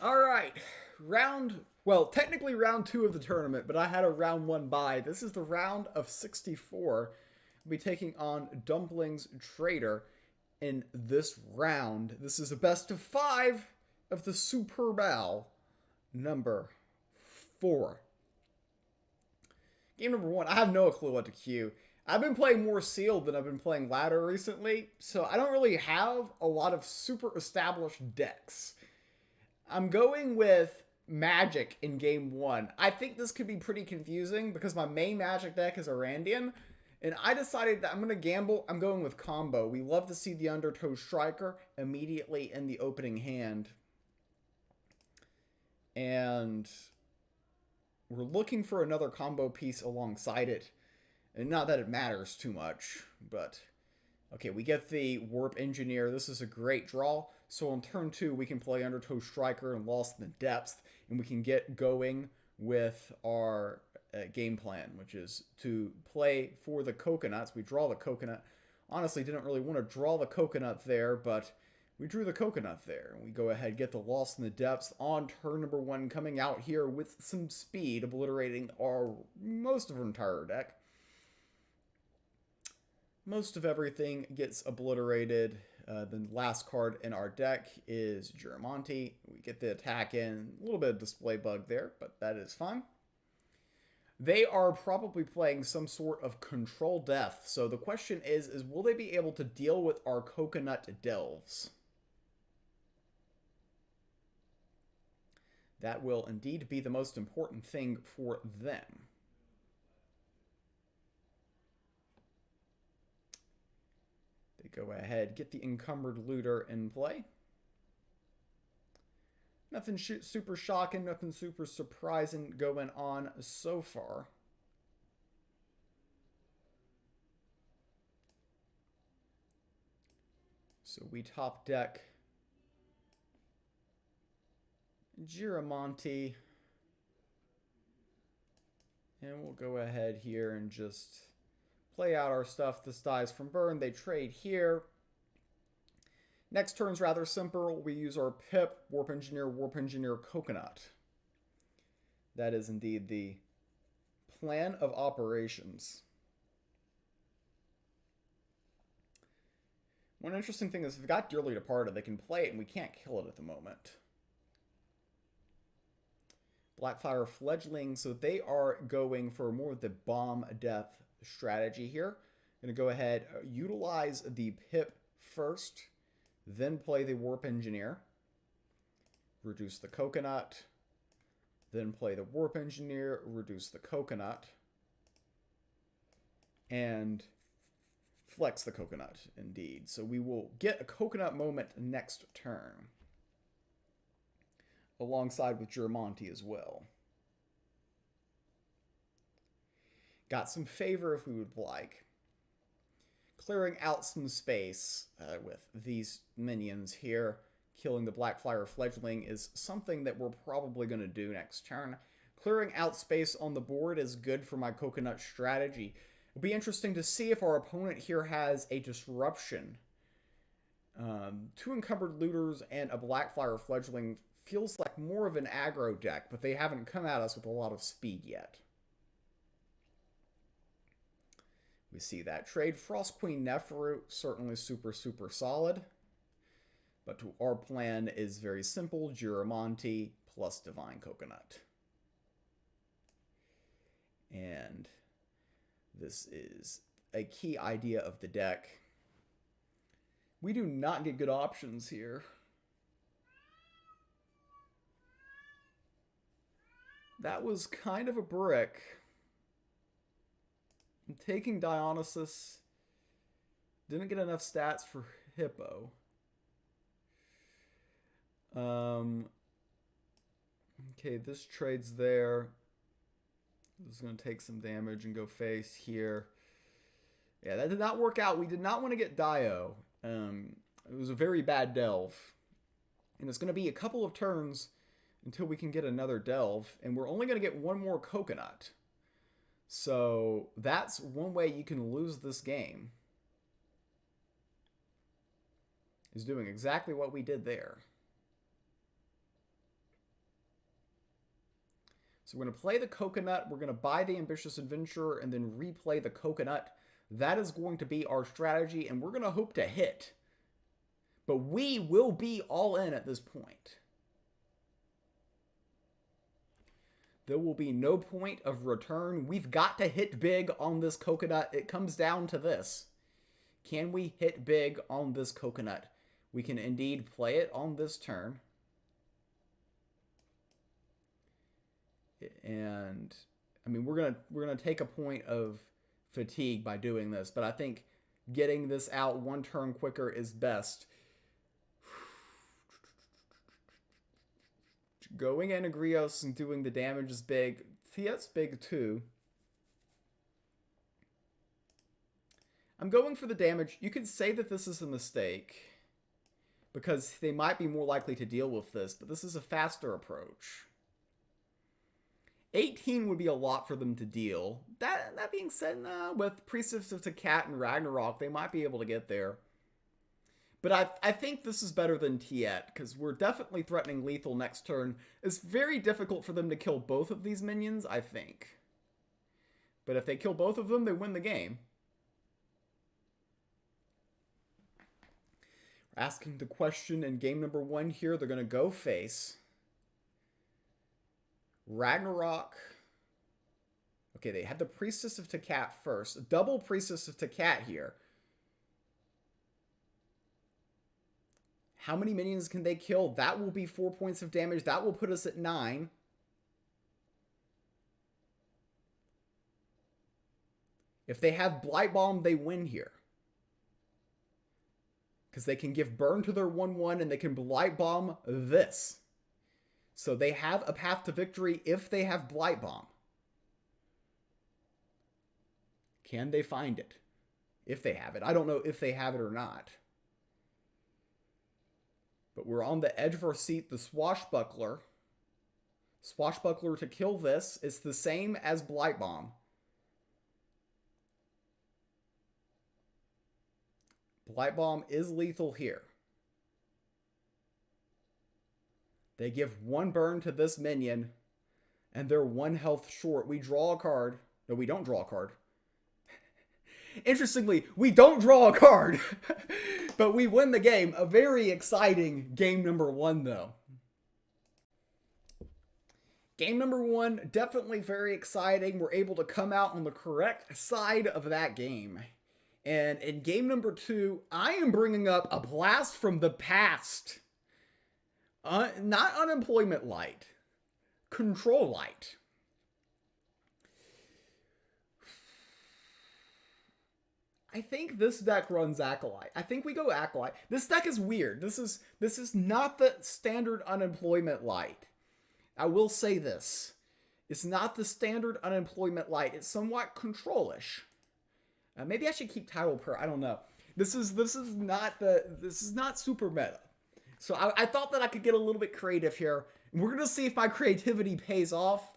All right, technically round two of the tournament, but I had a round one bye. This is the round of 64. We'll be taking on Dumplings Trader in this round. This is a best of five of the Superb Owl number four. Game number one, I have no clue what to queue. I've been playing more sealed than I've been playing ladder recently, so I don't really have a lot of super established decks. I'm going with Magic in game one. I think this could be pretty confusing because my main Magic deck is Arandian, and I decided that I'm going to gamble. I'm going with combo. We love to see the Undertow Striker immediately in the opening hand. And we're looking for another combo piece alongside it. And not that it matters too much, but... Okay, we get the Warp Engineer. This is a great draw. So on turn two, we can play Undertow Striker and Lost in the Depths, and we can get going with our game plan, which is to play for the coconuts. We draw the coconut. Honestly, didn't really want to draw the coconut there, but we drew the coconut there. We go ahead, get the Lost in the Depths on turn number one, coming out here with some speed, obliterating most of our entire deck. Most of everything gets obliterated. The last card in our deck is Giramonte. We get the attack in. A little bit of display bug there, but that is fine. They are probably playing some sort of control death. So the question is will they be able to deal with our coconut delves? That will indeed be the most important thing for them. Go ahead, get the Encumbered Looter in play. Nothing super shocking, nothing super surprising going on so far. So we top deck Giramonte. And we'll go ahead here and just... play out our stuff. This dies from burn. They trade here. Next turn's rather simple. We use our Pip, Warp Engineer, Coconut. That is indeed the plan of operations. One interesting thing is if we've got Dearly Departed, they can play it and we can't kill it at the moment. Blackfire Fledgling, so they are going for more of the bomb death strategy here. I'm going to go ahead, utilize the Pip first, then play the Warp Engineer, reduce the Coconut, then play the Warp Engineer, reduce the Coconut, and flex the Coconut, indeed. So we will get a Coconut moment next turn, alongside with Giramonte as well. Got some favor if we would like. Clearing out some space with these minions here. Killing the Blackfire Fledgling is something that we're probably going to do next turn. Clearing out space on the board is good for my Coconut strategy. It'll be interesting to see if our opponent here has a Disruption. Two Encumbered Looters and a Blackfire Fledgling feels like more of an aggro deck, but they haven't come at us with a lot of speed yet. We see that trade. Frost Queen Neferu, certainly super solid. But our plan is very simple. Giramonte plus Divine Coconut. And this is a key idea of the deck. We do not get good options here. That was kind of a brick. I'm taking Dionysus. Didn't get enough stats for Hippo. Okay, this trade's there. This is going to take some damage and go face here. Yeah, that did not work out. We did not want to get Dio. It was a very bad delve. And it's going to be a couple of turns until we can get another delve. And we're only going to get one more Coconut. So that's one way you can lose this game. Is doing exactly what we did there. So we're going to play the coconut, we're going to buy the ambitious adventurer, and then replay the coconut. That is going to be our strategy, and we're going to hope to hit. But we will be all in at this point. There will be no point of return. We've got to hit big on this coconut. It comes down to this. Can we hit big on this coconut? We can indeed play it on this turn. And I mean, we're gonna take a point of fatigue by doing this, but I think getting this out one turn quicker is best. Going in Agrios and doing the damage is big. That's big too. I'm going for the damage. You could say that this is a mistake because they might be more likely to deal with this, but this is a faster approach. 18 would be a lot for them to deal. That being said, with Priestess of Takat and Ragnarok, they might be able to get there. But I think this is better than Tiet, because we're definitely threatening lethal next turn. It's very difficult for them to kill both of these minions, I think. But if they kill both of them, they win the game. We're asking the question in game number 1 here. They're going to go face Ragnarok. Okay, they had the Priestess of Takat first. Double Priestess of Takat here. How many minions can they kill? That will be 4 points of damage. That will put us at 9. If they have Blight Bomb, they win here. Because they can give burn to their 1/1 and they can Blight Bomb this. So they have a path to victory if they have Blight Bomb. Can they find it? If they have it. I don't know if they have it or not. But we're on the edge of our seat. The Swashbuckler. Swashbuckler to kill this is the same as Blight Bomb. Blight Bomb is lethal here. They give 1 burn to this minion, and they're 1 health short. We draw a card. No, we don't draw a card. Interestingly, we don't draw a card, but we win the game. A very exciting game number 1, though. Game number 1, definitely very exciting. We're able to come out on the correct side of that game. And in game number 2, I am bringing up a blast from the past. Not Unemployment Light. Control Light. I think this deck runs Acolyte. I think we go Acolyte. This deck is weird. This is not the standard Unemployment Light. I will say this. It's not the standard Unemployment Light. It's somewhat control-ish. Maybe I should keep Tidal Per. I don't know. This is not super meta. So I thought that I could get a little bit creative here. And we're gonna see if my creativity pays off.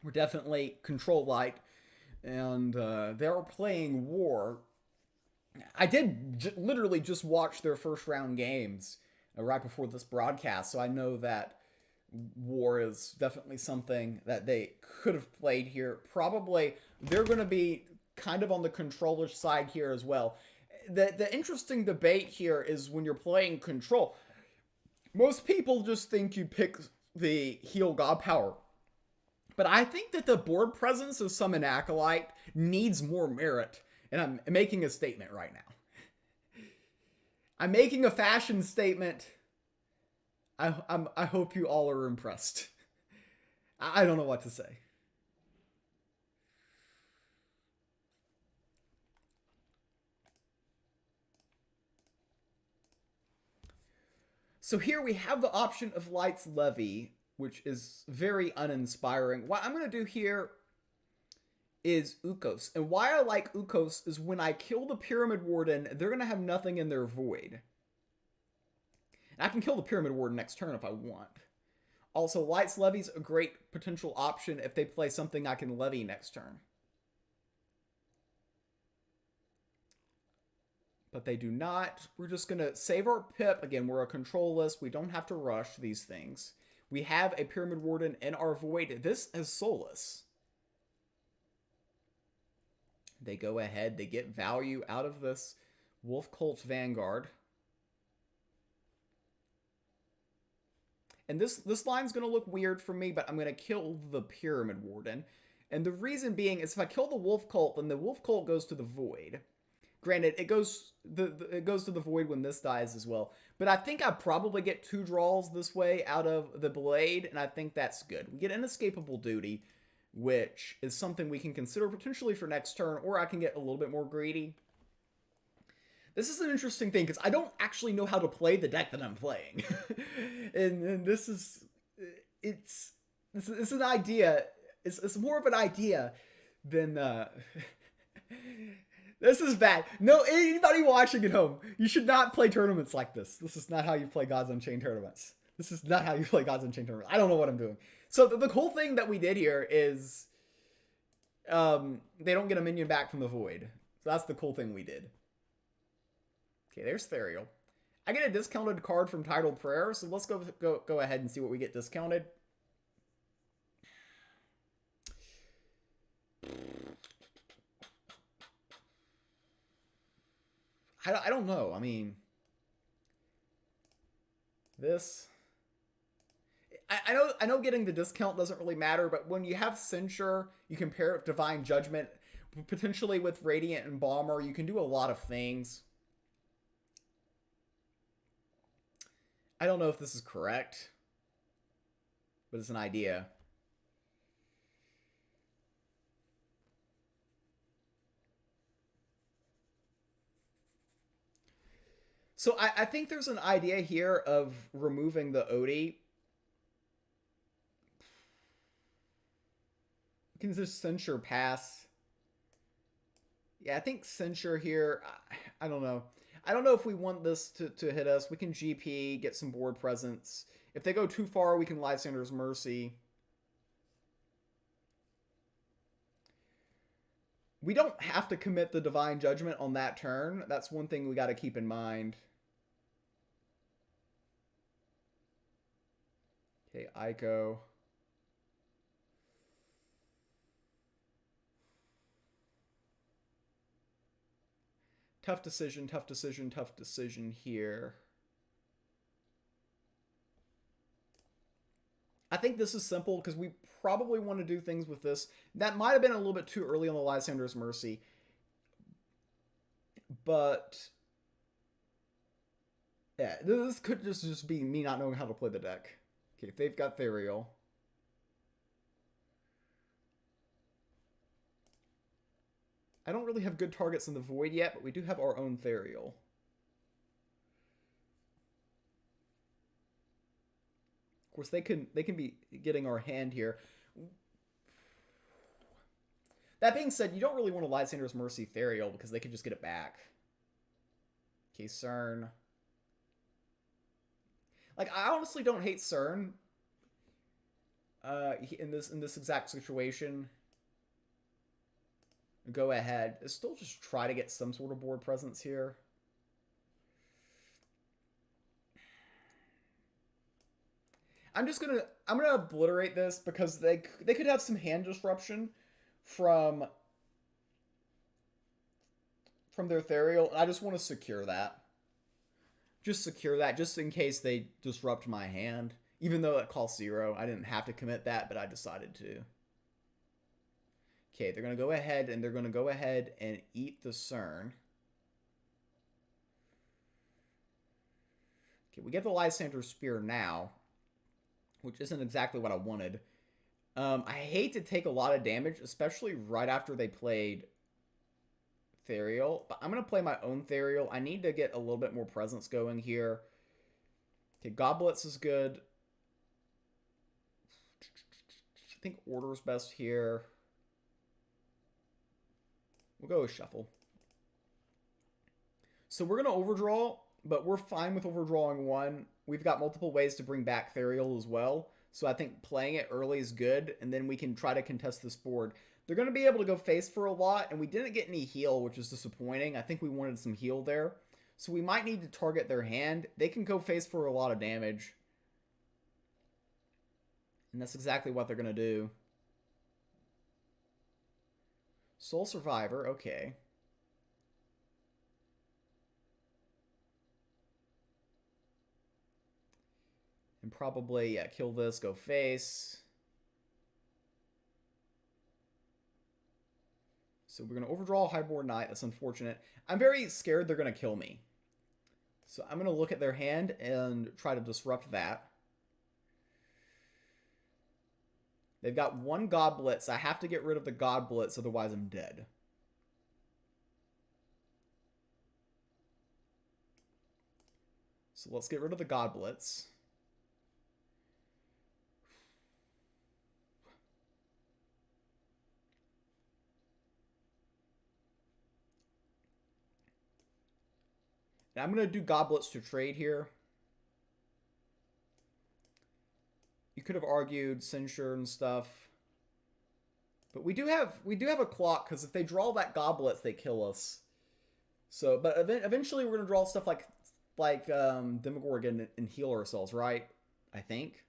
We're definitely Control Light. And they're playing War. I did literally just watch their first round games right before this broadcast, so I know that War is definitely something that they could have played here. Probably they're going to be kind of on the control-ish side here as well. The interesting debate here is when you're playing Control, most people just think you pick the Heal God Power. But I think that the board presence of Summon Acolyte needs more merit. And I'm making a statement right now. I'm making a fashion statement. I hope you all are impressed. I don't know what to say. So here we have the option of Light's Levy, which is very uninspiring. What I'm going to do here is Ukos. And why I like Ukos is when I kill the Pyramid Warden, they're going to have nothing in their void. And I can kill the Pyramid Warden next turn if I want. Also, Light's Levy's a great potential option if they play something I can levy next turn. But they do not. We're just going to save our pip. Again, we're a control list. We don't have to rush these things. We have a Pyramid Warden in our Void. This is soulless. They go ahead. They get value out of this Wolf Cult Vanguard. And this line's going to look weird for me, but I'm going to kill the Pyramid Warden. And the reason being is if I kill the Wolf Cult, then the Wolf Cult goes to the Void. Granted, it goes to the Void when this dies as well. But I think I probably get 2 draws this way out of the Blade, and I think that's good. We get Inescapable Duty, which is something we can consider potentially for next turn, or I can get a little bit more greedy. This is an interesting thing, because I don't actually know how to play the deck that I'm playing. and this is... It's an idea. It's more of an idea than... This is bad. No, anybody watching at home, you should not play tournaments like this. This is not how you play Gods Unchained tournaments. This is not how you play Gods Unchained tournaments. I don't know what I'm doing. So the cool thing that we did here is... they don't get a minion back from the Void. So that's the cool thing we did. Okay, there's Therial. I get a discounted card from Tidal Prayer, so let's go ahead and see what we get discounted. I don't know. I mean, this... I know getting the discount doesn't really matter, but when you have Censure, you can pair it with Divine Judgment, potentially with Radiant and Bomber, you can do a lot of things. I don't know if this is correct, but it's an idea. So I think there's an idea here of removing the Odie. You can just Censure pass. Yeah, I think Censure here. I don't know. I don't know if we want this to hit us. We can GP, get some board presence. If they go too far, we can Lysander's Mercy. We don't have to commit the Divine Judgment on that turn. That's one thing we got to keep in mind. Okay, Ico. Tough decision, tough decision, tough decision here. I think this is simple because we probably want to do things with this. That might have been a little bit too early on the Lysander's Mercy. But yeah, this could just be me not knowing how to play the deck. Okay, if they've got Therial. I don't really have good targets in the Void yet, but we do have our own Therial. Of course, they can be getting our hand here. That being said, you don't really want to Lysander's Mercy Therial because they could just get it back. Okay, CERN. Like, I honestly don't hate CERN in this exact situation. Go ahead. Still just try to get some sort of board presence here. I'm gonna obliterate this because they could have some hand disruption from their Therial, and I just want to secure that. Just secure that, just in case they disrupt my hand. Even though it costs 0, I didn't have to commit that, but I decided to. Okay, they're going to go ahead and eat the CERN. Okay, we get the Lysander Spear now, which isn't exactly what I wanted. I hate to take a lot of damage, especially right after they played Therial, but I'm going to play my own Therial. I need to get a little bit more presence going here. Okay, Goblets is good. I think Order's best here. We'll go with Shuffle. So we're going to overdraw, but we're fine with overdrawing 1. We've got multiple ways to bring back Therial as well. So I think playing it early is good, and then we can try to contest this board. They're going to be able to go face for a lot, and we didn't get any heal, which is disappointing. I think we wanted some heal there. So we might need to target their hand. They can go face for a lot of damage. And that's exactly what they're going to do. Sole Survivor, okay. And probably, yeah, kill this, go face. So we're going to overdraw Highborn Knight. That's unfortunate. I'm very scared they're going to kill me. So I'm going to look at their hand and try to disrupt that. They've got one Goblets. I have to get rid of the Goblets, otherwise I'm dead. So let's get rid of the Goblets. And I'm going to do Goblets to trade here. You could have argued Censure and stuff. But we do have a clock, because if they draw that Goblets, they kill us. So, but eventually we're going to draw stuff like Demogorgon and heal ourselves, right? I think.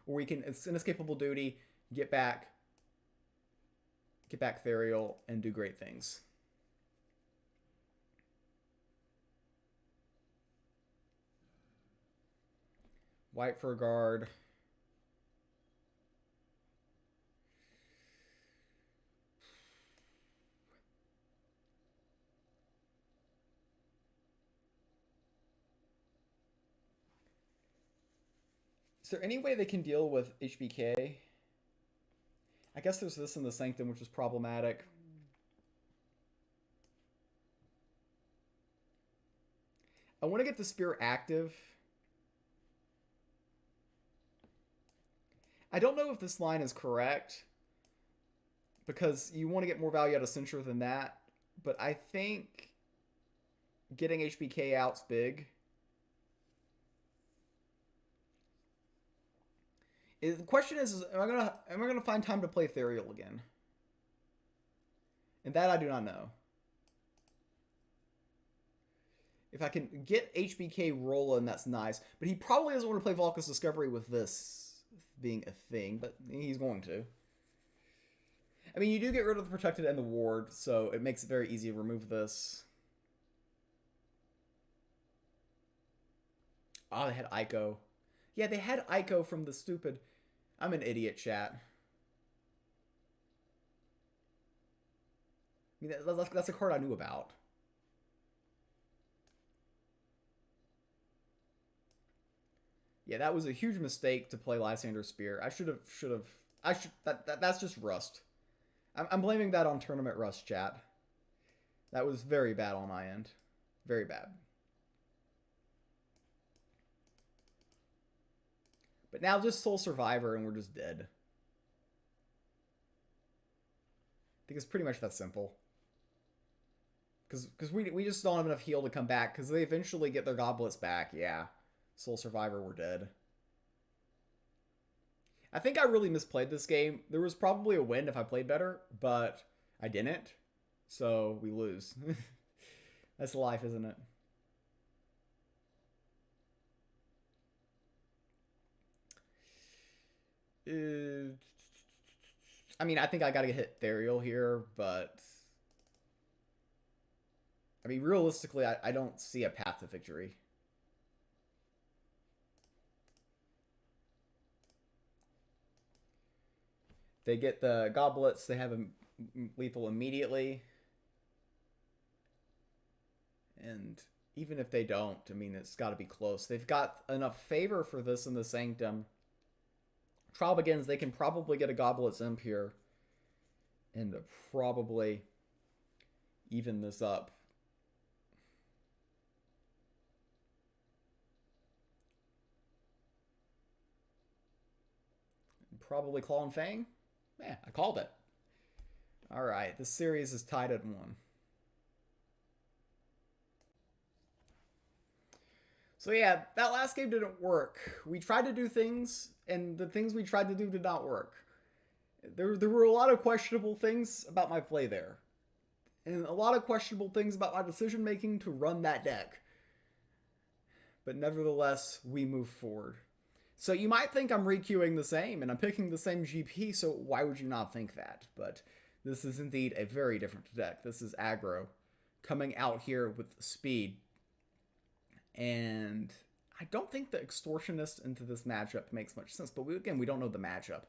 Or we can, it's inescapable duty, get back Therial, and do great things. White for a guard. Is there any way they can deal with HBK? I guess there's this in the Sanctum, which is problematic. I want to get the Spear active. I don't know if this line is correct, because you want to get more value out of Censure than that, but I think getting HBK out's big. The question is am I gonna find time to play Therial again? And that I do not know. If I can get HBK rolling, that's nice. But he probably doesn't want to play Valka's Discovery with this being a thing, but he's going to. I mean, you do get rid of the Protected and the Ward, so it makes it very easy to remove this. Oh, they had Ico. Yeah, they had Ico from the stupid... I'm an idiot, chat. I mean, that's a card I knew about. Yeah, that was a huge mistake to play Lysander Spear. I should have. That's just rust. I'm blaming that on tournament rust, chat. That was very bad on my end. Very bad. But now just Soul Survivor and we're just dead. I think it's pretty much that simple. Because we just don't have enough heal to come back. Because they eventually get their Goblets back. Yeah. Soul Survivor, we're dead. I think I really misplayed this game. There was probably a win if I played better, but I didn't. So we lose. That's life, isn't it? I mean, I think I gotta hit Therial here, but... I mean, realistically, I don't see a path to victory. They get the Goblets, they have them lethal immediately. And even if they don't, I mean, it's got to be close. They've got enough favor for this in the Sanctum. Trial begins, they can probably get a Goblet's Imp here. And probably even this up. Probably Claw and Fang. Yeah, I called it. Alright, this series is tied at 1. So yeah, that last game didn't work. We tried to do things, and the things we tried to do did not work. There were a lot of questionable things about my play there. And a lot of questionable things about my decision making to run that deck. But nevertheless, we move forward. So you might think I'm requeuing the same, and I'm picking the same GP, so why would you not think that? But this is indeed a very different deck. This is aggro, coming out here with speed. And I don't think the Extortionist into this matchup makes much sense, but again, we don't know the matchup.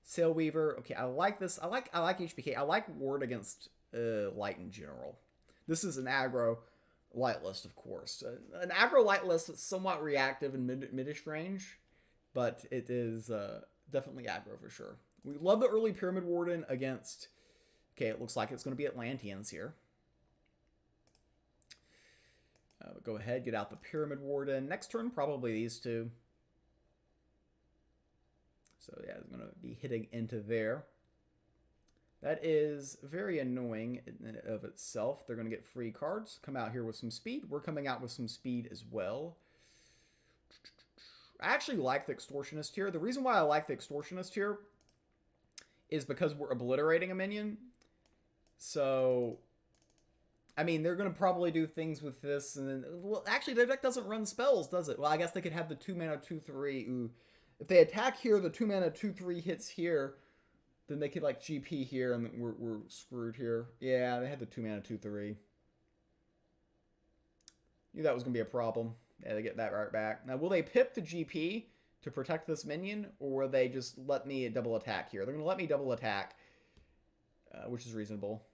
Sailweaver, okay, I like this. I like HBK. I like Ward against Light in general. This is an aggro light list, of course. An aggro light list that's somewhat reactive in midish range, but it is definitely aggro for sure. We love the early Pyramid Warden against... Okay, it looks like it's going to be Atlanteans here. Go ahead, get out the Pyramid Warden. Next turn, probably these two. So yeah, it's going to be hitting into there. That is very annoying in and of itself. They're going to get free cards. Come out here with some speed. We're coming out with some speed as well. I actually like the Extortionist here. The reason why I like the Extortionist here is because we're obliterating a minion. So, I mean, they're going to probably do things with this. And then, well, actually, their deck doesn't run spells, does it? Well, I guess they could have the 2-mana 2/3. Ooh. If they attack here, the 2-mana 2/3 hits here, then they could, like, GP here, and we're screwed here. Yeah, they had the 2-mana 2/3. Knew that was going to be a problem. Yeah, they get that right back. Now, will they pip the GP to protect this minion, or will they just let me double attack here? They're going to let me double attack, which is reasonable.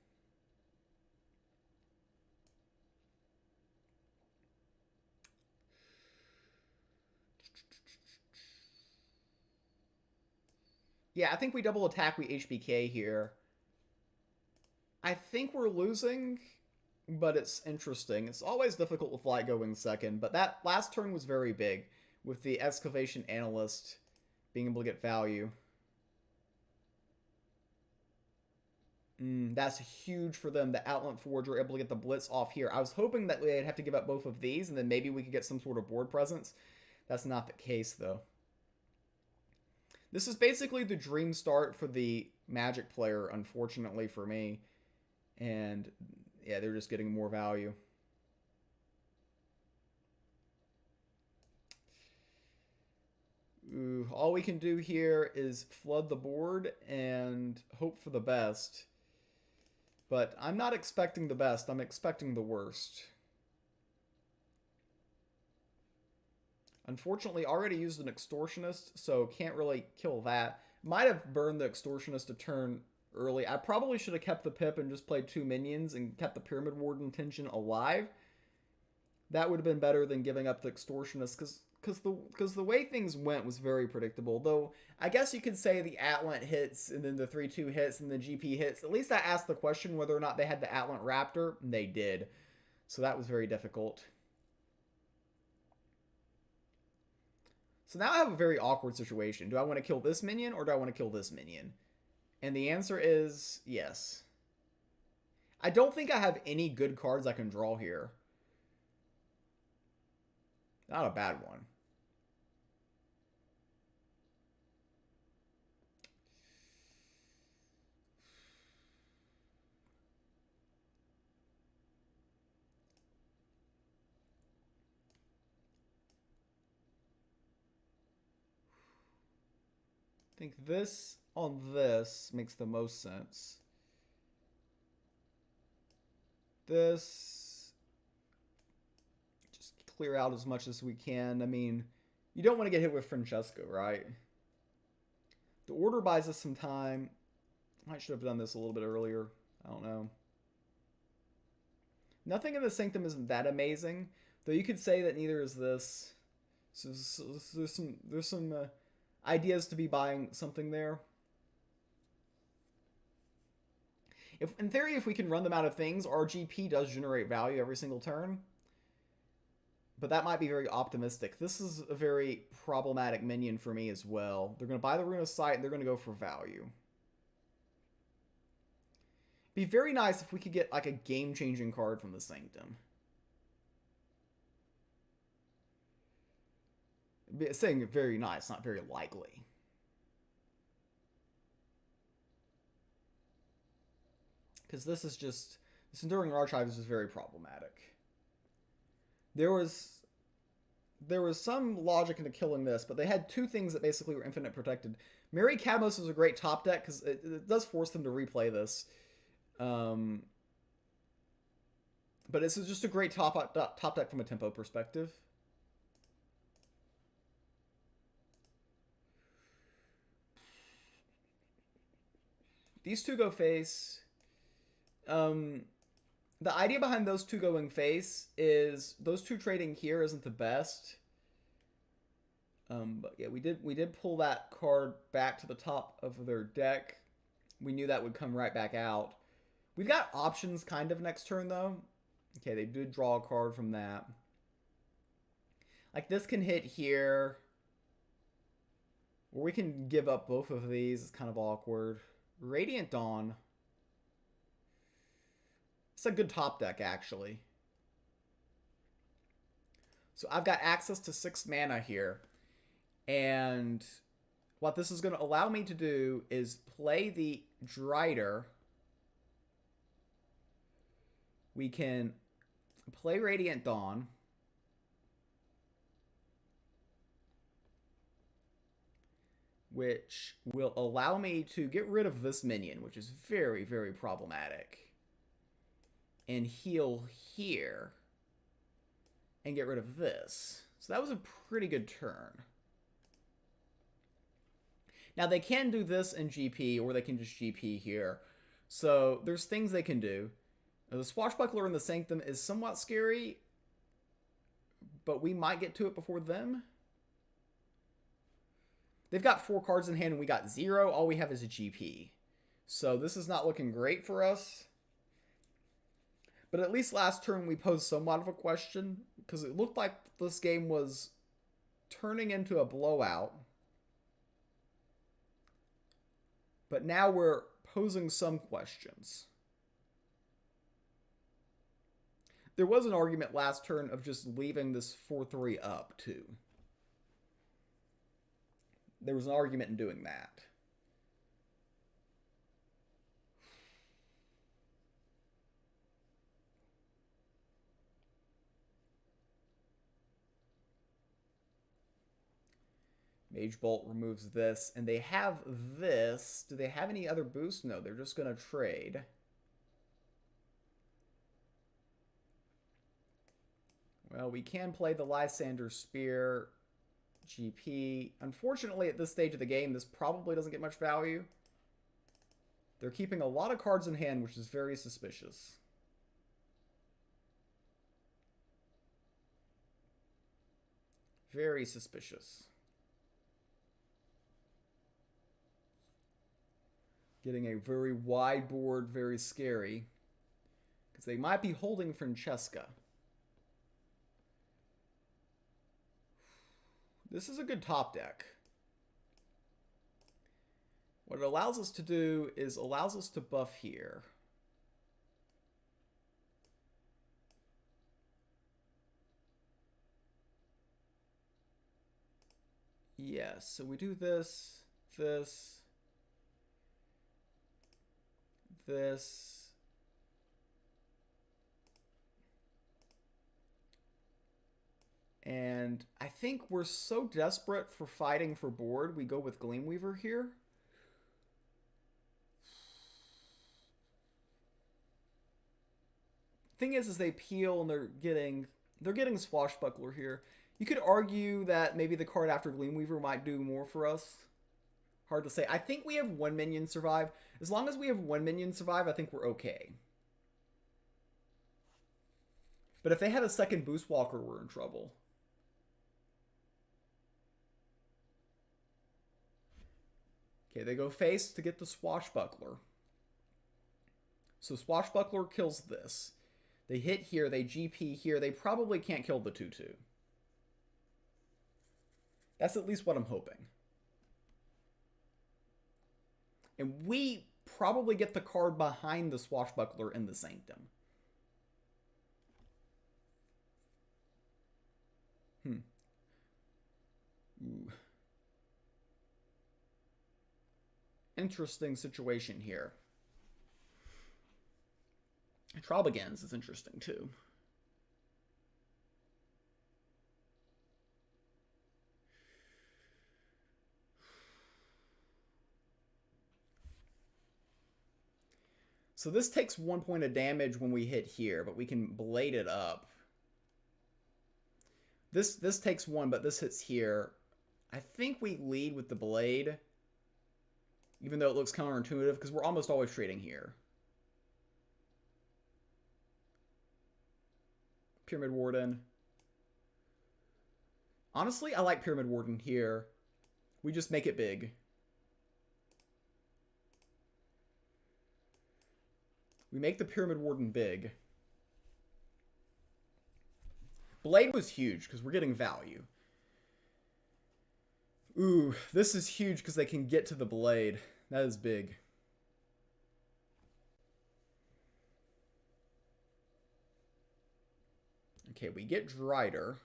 Yeah, I think we double attack, we HBK here. I think we're losing, but it's interesting. It's always difficult with Light going second, but that last turn was very big, with the Excavation Analyst being able to get value. That's huge for them. The Outland Forge were able to get the Blitz off here. I was hoping that they'd have to give up both of these, and then maybe we could get some sort of board presence. That's not the case, though. This is basically the dream start for the Magic player, unfortunately for me. And, yeah, they're just getting more value. Ooh, all we can do here is flood the board and hope for the best. But I'm not expecting the best. I'm expecting the worst. Unfortunately, already used an Extortionist, so can't really kill that. Might have burned the Extortionist a turn early. I probably should have kept the Pip and just played 2 minions and kept the Pyramid Warden tension alive. That would have been better than giving up the Extortionist, because the way things went was very predictable. Though, I guess you could say the Atlant hits, and then the 3/2 hits, and the GP hits. At least I asked the question whether or not they had the Atlant Raptor, and they did. So that was very difficult. So now I have a very awkward situation. Do I want to kill this minion, or do I want to kill this minion? And the answer is yes. I don't think I have any good cards I can draw here. Not a bad one. I think this on this makes the most sense. This, just clear out as much as we can. I mean, you don't want to get hit with Francesco, right? The order buys us some time. I should have done this a little bit earlier. I don't know. Nothing in the Sanctum isn't that amazing, though you could say that neither is this. So there's some ideas to be buying something there. If, in theory, if we can run them out of things, our GP does generate value every single turn. But that might be very optimistic. This is a very problematic minion for me as well. They're going to buy the Rune of Sight, and they're going to go for value. Be very nice if we could get like a game-changing card from the Sanctum. Saying very nice, not very likely. Because this is just... This Enduring Archives is very problematic. There was there was some logic into killing this, but they had two things that basically were infinite protected. Mary Cadmos is a great top deck because it does force them to replay this. But this is just a great top deck from a tempo perspective. These two go face. The idea behind those two going face is those two trading here isn't the best. But yeah, we did pull that card back to the top of their deck. We knew that would come right back out. We've got options kind of next turn though. Okay, they did draw a card from that. Like this can hit here. Or we can give up both of these. It's kind of awkward. Radiant Dawn. It's a good top deck, actually. So I've got access to 6 mana here. And what this is going to allow me to do is play the Drider. We can play Radiant Dawn. Which will allow me to get rid of this minion, which is very, very problematic. And heal here. And get rid of this. So that was a pretty good turn. Now they can do this in GP, or they can just GP here. So there's things they can do. Now, the Swashbuckler in the Sanctum is somewhat scary, but we might get to it before them. They've got 4 cards in hand and we got 0. All we have is a GP. So this is not looking great for us. But at least last turn we posed somewhat of a question, because it looked like this game was turning into a blowout. But now we're posing some questions. There was an argument last turn of just leaving this 4-3 up too. There was an argument in doing that. Mage Bolt removes this, and they have this. Do they have any other boost? No, they're just going to trade. Well, we can play the Lysander Spear GP. Unfortunately, at this stage of the game, this probably doesn't get much value. They're keeping a lot of cards in hand, which is very suspicious. Very suspicious. Getting a very wide board, very scary. Because they might be holding Francesca. This is a good top deck. What it allows us to do is allows us to buff here. Yes, so we do this, this, this. And I think we're so desperate for fighting for board, we go with Gleamweaver here. Thing is they peel and they're getting Swashbuckler here. You could argue that maybe the card after Gleamweaver might do more for us. Hard to say. I think we have 1 minion survive. As long as we have 1 minion survive, I think we're okay. But if they had a second Boost Walker, we're in trouble. Okay, they go face to get the Swashbuckler. So Swashbuckler kills this. They hit here, they GP here. They probably can't kill the 2-2. That's at least what I'm hoping. And we probably get the card behind the Swashbuckler in the Sanctum. Ooh. Interesting situation here. Trobigans is interesting too. So this takes 1 point of damage when we hit here, but we can blade it up. This takes 1, but this hits here. I think we lead with the blade, even though it looks counterintuitive, because we're almost always trading here. Pyramid Warden. Honestly, I like Pyramid Warden here. We just make it big. We make the Pyramid Warden big. Blade was huge because we're getting value. Ooh, this is huge because they can get to the blade. That is big. Okay, we get Drider.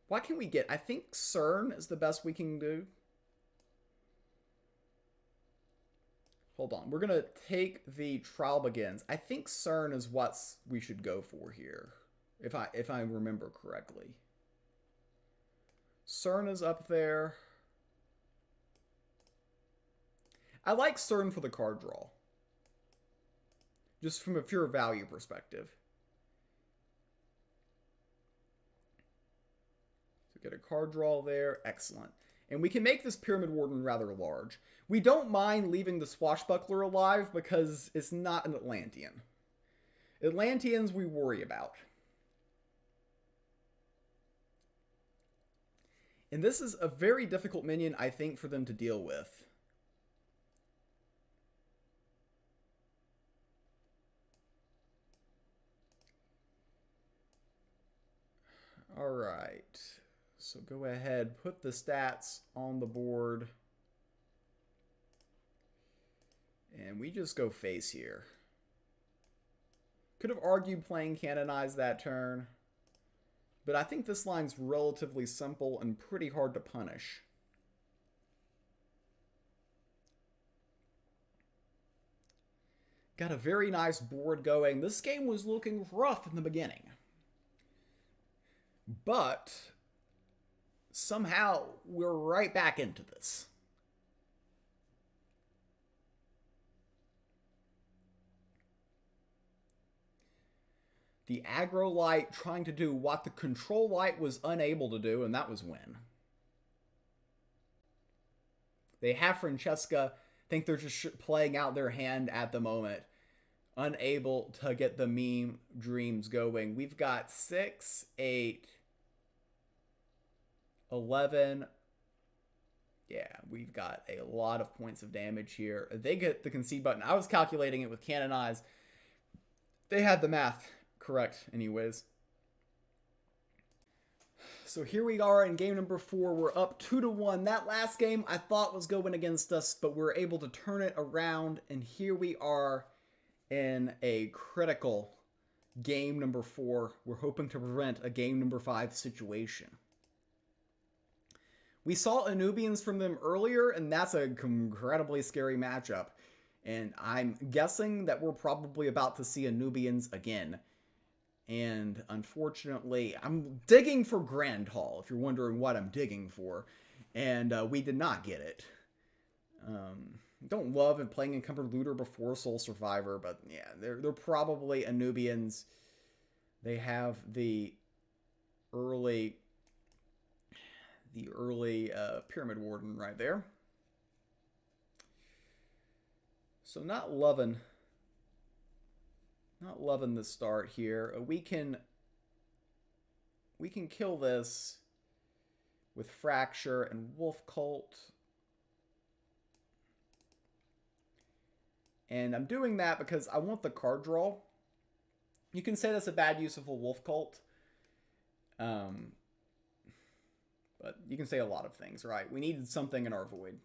What can we get? I think CERN is the best we can do. Hold on. We're going to take the Trial Begins. I think CERN is what we should go for here, if I remember correctly. CERN is up there. I like CERN for the card draw, just from a pure value perspective. So get a card draw there. Excellent. And we can make this Pyramid Warden rather large. We don't mind leaving the Swashbuckler alive because it's not an Atlantean. Atlanteans we worry about. And this is a very difficult minion, I think, for them to deal with. Alright. So go ahead, put the stats on the board. And we just go face here. Could have argued playing Canonize that turn. But I think this line's relatively simple and pretty hard to punish. Got a very nice board going. This game was looking rough in the beginning. But somehow we're right back into this. The aggro light trying to do what the control light was unable to do, and that was win. They have Francesca. Think they're just playing out their hand at the moment. Unable to get the meme dreams going. We've got 6, 8, 11. Yeah, we've got a lot of points of damage here. They get the concede button. I was calculating it with Canonize. They had the math correct anyways. So here we are in game number 4. We're up 2-1. That last game I thought was going against us, but we were able to turn it around. And here we are in a critical game number 4. We're hoping to prevent a game number 5 situation. We saw Anubians from them earlier, and that's an incredibly scary matchup. And I'm guessing that we're probably about to see Anubians again. And unfortunately, I'm digging for Grand Hall, if you're wondering what I'm digging for. And we did not get it. Don't love it playing Encumbered Looter before Soul Survivor, but yeah, they're probably Anubians. They have the early Pyramid Warden right there. So not loving the start here. We can kill this with Fracture and Wolf Cult. And I'm doing that because I want the card draw. You can say that's a bad use of a Wolf Cult. But you can say a lot of things, right? We needed something in our Void.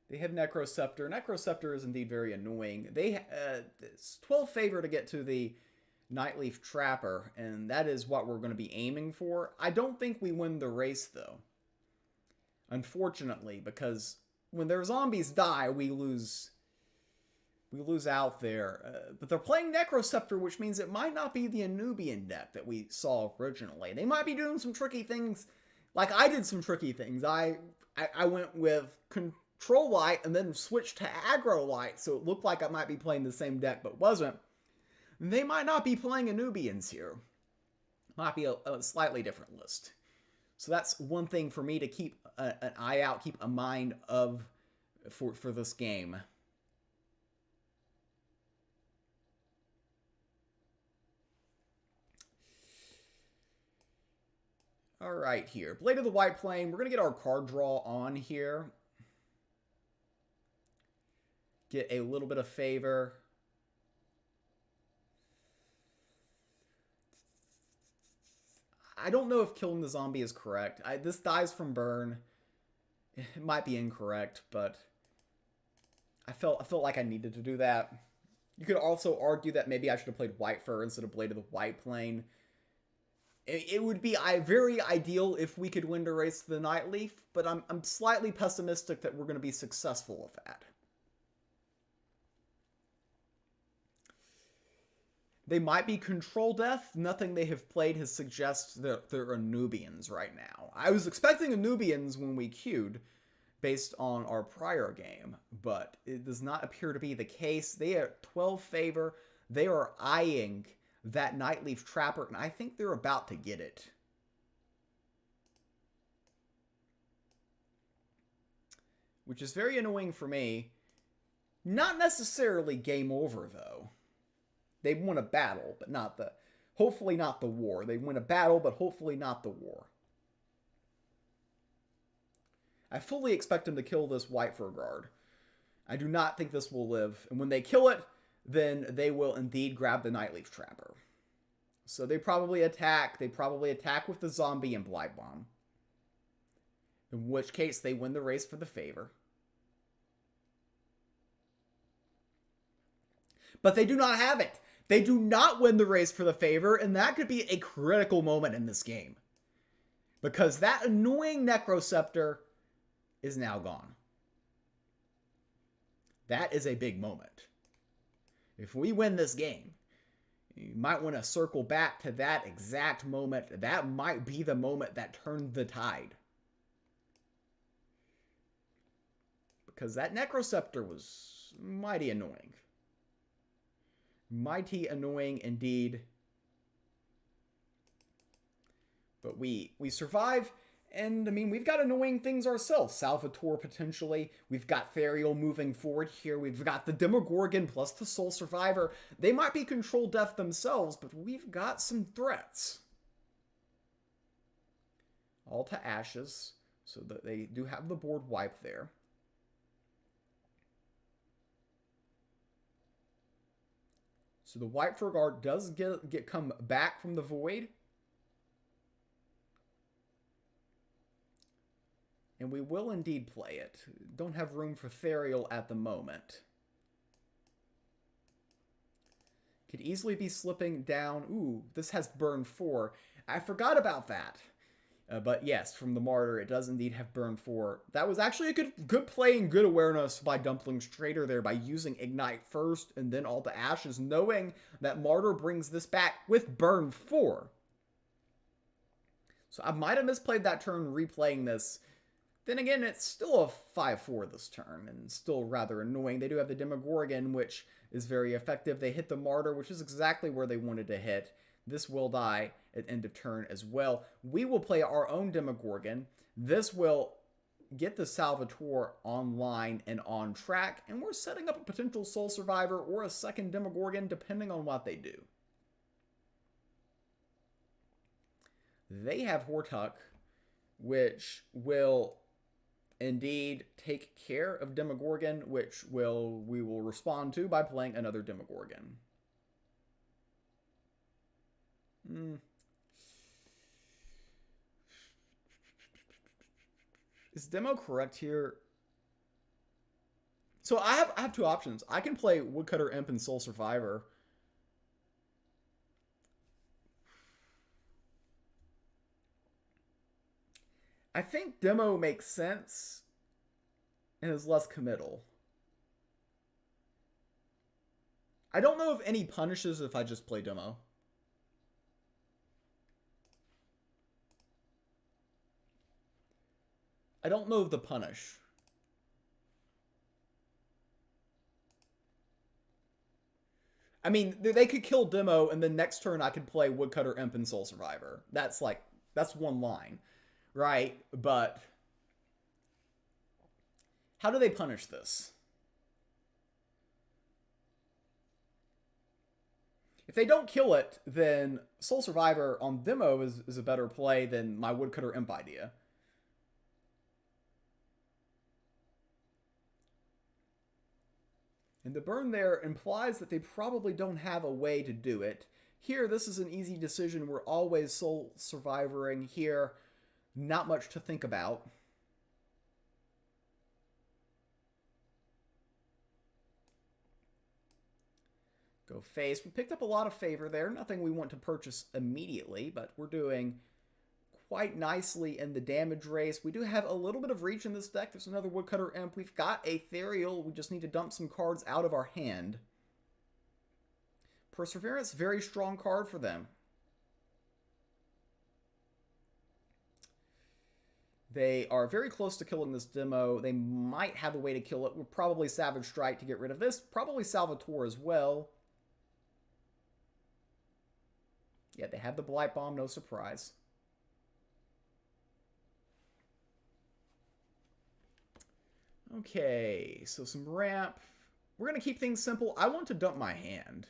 They have Necroceptor. Necroceptor is indeed very annoying. They it's 12 favor to get to the Nightleaf Trapper, and that is what we're going to be aiming for. I don't think we win the race, though. Unfortunately, because when their zombies die, we lose out there. But they're playing Necroceptor, which means it might not be the Anubian deck that we saw originally. They might be doing some tricky things, like I did some tricky things. I went with Troll Light and then switched to Aggro Light, so it looked like I might be playing the same deck but wasn't, they might not be playing Anubians here. Might be a slightly different list. So that's one thing for me to keep an eye out, keep a mind of for this game. All right, here. Blade of the White Plane. We're going to get our card draw on here. Get a little bit of favor. I don't know if killing the zombie is correct. This dies from burn. It might be incorrect, but I felt like I needed to do that. You could also argue that maybe I should have played White Fur instead of Blade of the White Plane. It would be very ideal if we could win the race to the Nightleaf, but I'm slightly pessimistic that we're going to be successful with that. They might be Control Death. Nothing they have played has suggested that they're Anubians right now. I was expecting Anubians when we queued, based on our prior game, but it does not appear to be the case. They are 12 favor. They are eyeing that Nightleaf Trapper, and I think they're about to get it. Which is very annoying for me. Not necessarily game over, though. They won a battle, but not the... Hopefully not the war. They win a battle, but hopefully not the war. I fully expect them to kill this White Fur Guard. I do not think this will live. And when they kill it, then they will indeed grab the Nightleaf Trapper. So they probably attack. They probably attack with the zombie and Blight Bomb. In which case, they win the race for the favor. But they do not have it. They do not win the race for the favor, and that could be a critical moment in this game. Because that annoying Necroceptor is now gone. That is a big moment. If we win this game, you might want to circle back to that exact moment. That might be the moment that turned the tide. Because that Necroceptor was mighty annoying. Mighty annoying indeed. But we survive, and I mean, we've got annoying things ourselves. Salvatore potentially. We've got Therial moving forward here. We've got the Demogorgon plus the Soul Survivor. They might be Control Death themselves, but we've got some threats. All to ashes, so that they do have the board wiped there. So the White Fur Guard does come back from the void. And we will indeed play it. Don't have room for Therial at the moment. Could easily be slipping down. Ooh, this has burn 4. I forgot about that. But yes, from the Martyr, it does indeed have burn 4. That was actually a good play and good awareness by Dumplings Trader there by using Ignite first and then all to Ashes, knowing that Martyr brings this back with burn 4. So I might have misplayed that turn replaying this. Then again, it's still a 5-4 this turn, and still rather annoying. They do have the Demogorgon, which is very effective. They hit the Martyr, which is exactly where they wanted to hit. This will die at end of turn as well. We will play our own Demogorgon. This will get the Salvatore online and on track, and we're setting up a potential Soul Survivor or a second Demogorgon, depending on what they do. They have Hortuck, which will indeed take care of Demogorgon, which we will respond to by playing another Demogorgon. Is Demo correct here? So I have two options. I can play Woodcutter Imp and Soul Survivor. I think Demo makes sense and is less committal. I don't know if any punishes if I just play Demo. I don't know the punish. I mean, they could kill Demo, and then next turn I could play Woodcutter, Imp, and Soul Survivor. That's like, that's one line, right? But how do they punish this? If they don't kill it, then Soul Survivor on Demo is a better play than my Woodcutter Imp idea. And the burn there implies that they probably don't have a way to do it. Here, this is an easy decision. We're always Soul Survivoring here. Not much to think about. Go face. We picked up a lot of favor there. Nothing we want to purchase immediately, but we're doing quite nicely in the damage race. We do have a little bit of reach in this deck. There's another Woodcutter Imp. We've got a Ethereal. We just need to dump some cards out of our hand. Perseverance, very strong card for them. They are very close to killing this Demo. They might have a way to kill it. We'll probably Savage Strike to get rid of this. Probably Salvatore as well. Yeah, they have the Blight Bomb, no surprise. Okay, so some ramp. We're going to keep things simple. I want to dump my hand.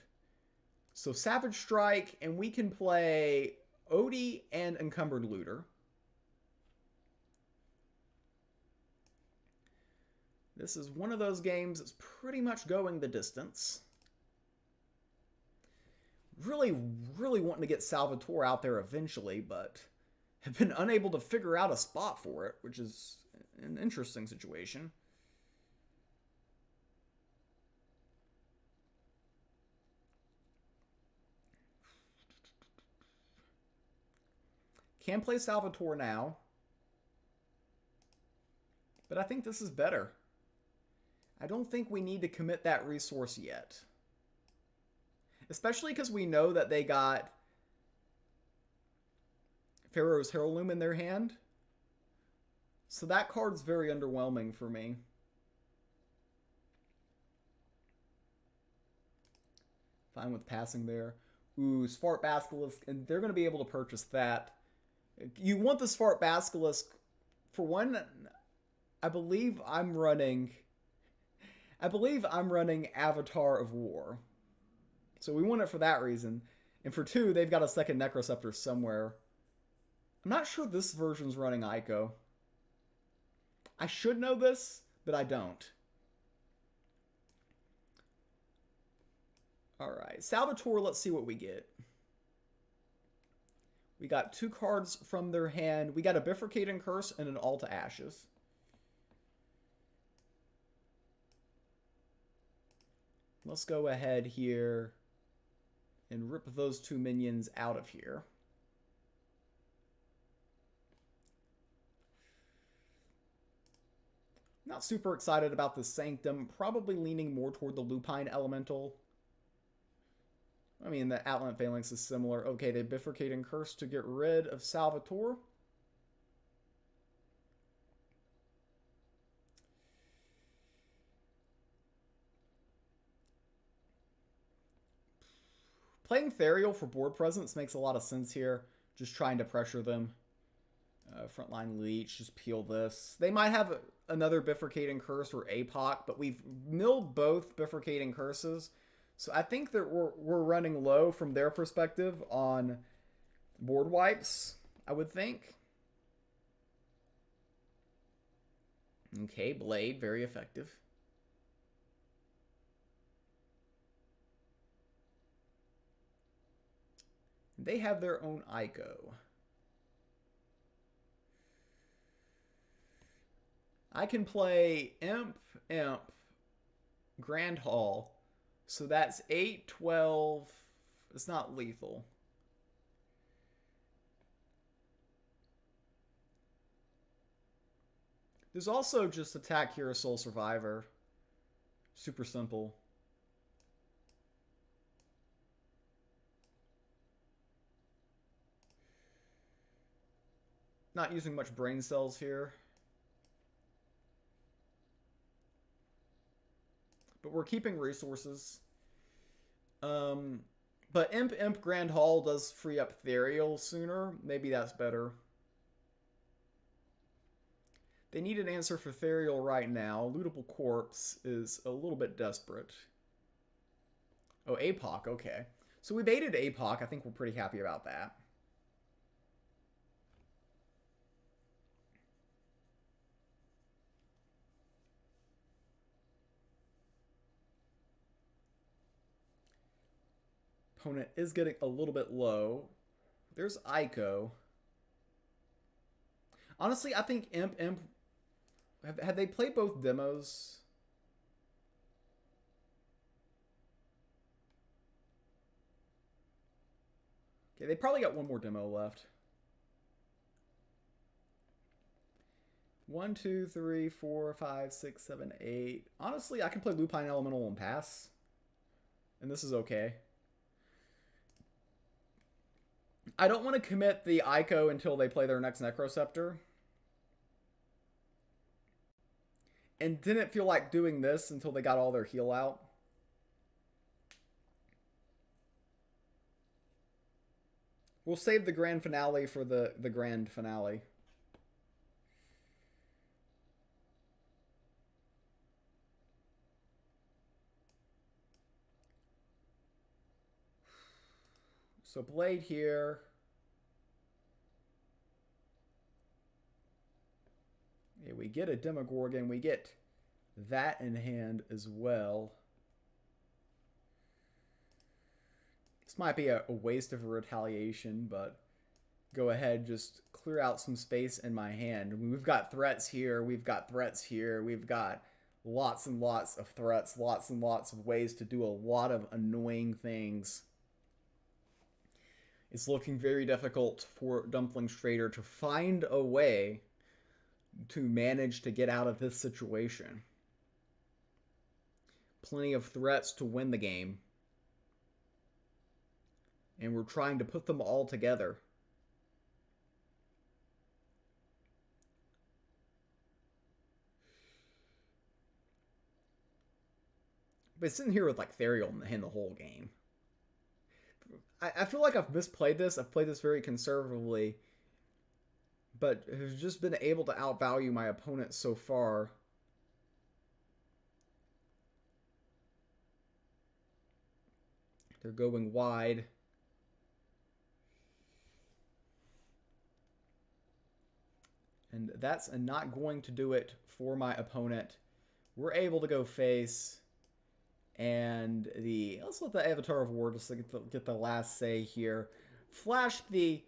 So Savage Strike, and we can play Odie and Encumbered Looter. This is one of those games that's pretty much going the distance. Really, really wanting to get Salvatore out there eventually, but have been unable to figure out a spot for it, which is an interesting situation. Can play Salvatore now. But I think this is better. I don't think we need to commit that resource yet. Especially because we know that they got Pharaoh's Heirloom in their hand. So that card's very underwhelming for me. Fine with passing there. Ooh, Svart Basilisk, and they're going to be able to purchase that. You want the Svart Basilisk. For one, I believe I'm running Avatar of War. So we want it for that reason. And for two, they've got a second Necroceptor somewhere. I'm not sure this version's running Ico. I should know this, but I don't. Alright, Salvatore, let's see what we get. We got 2 cards from their hand. We got a Bifurcating Curse and an All to Ashes. Let's go ahead here and rip those 2 minions out of here. Not super excited about the Sanctum. Probably leaning more toward the Lupine Elemental. I mean, the Atlant Phalanx is similar. Okay, they Bifurcating Curse to get rid of Salvatore. Playing Therial for board presence makes a lot of sense here. Just trying to pressure them. Frontline Leech, just peel this. They might have another Bifurcating Curse or APOC, but we've milled both Bifurcating Curses. So I think that we're running low from their perspective on board wipes, I would think. Okay, Blade, very effective. They have their own Ico. I can play Imp, Grand Hall. So that's 8, 12. It's not lethal. There's also just attack here, Soul Survivor. Super simple. Not using much brain cells here. But we're keeping resources. Um, but Imp Grand Hall does free up Ethereal sooner. Maybe that's better. They need an answer for Ethereal right now. Lootable Corpse is a little bit desperate. Oh, APOC, okay. So we baited APOC. I think we're pretty happy about that. Opponent is getting a little bit low. There's Ico. Honestly, I think Imp... Have they played both demos? Okay, they probably got one more demo left. 1, 2, 3, 4, 5, 6, 7, 8. Honestly, I can play Lupine Elemental and pass. And this is okay. I don't want to commit the Ico until they play their next Necroceptor. And didn't feel like doing this until they got all their heal out. We'll save the grand finale for the grand finale. So Blade here. Yeah, we get a Demogorgon. We get that in hand as well. This might be a waste of a retaliation, but go ahead, just clear out some space in my hand. We've got threats here. We've got threats here. We've got lots and lots of threats, lots and lots of ways to do a lot of annoying things. It's looking very difficult for Dumpling Trader to find a way to manage to get out of this situation. Plenty of threats to win the game. And we're trying to put them all together. But sitting here with like Therial in the hand the whole game. I feel like I've misplayed this. I've played this very conservatively. But have just been able to outvalue my opponent so far. They're going wide. And that's not going to do it for my opponent. We're able to go face. And let's let the Avatar of War just get the last say here. Flash the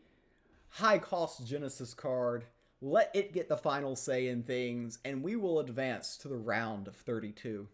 high cost Genesis card. Let it get the final say in things. And we will advance to the round of 32.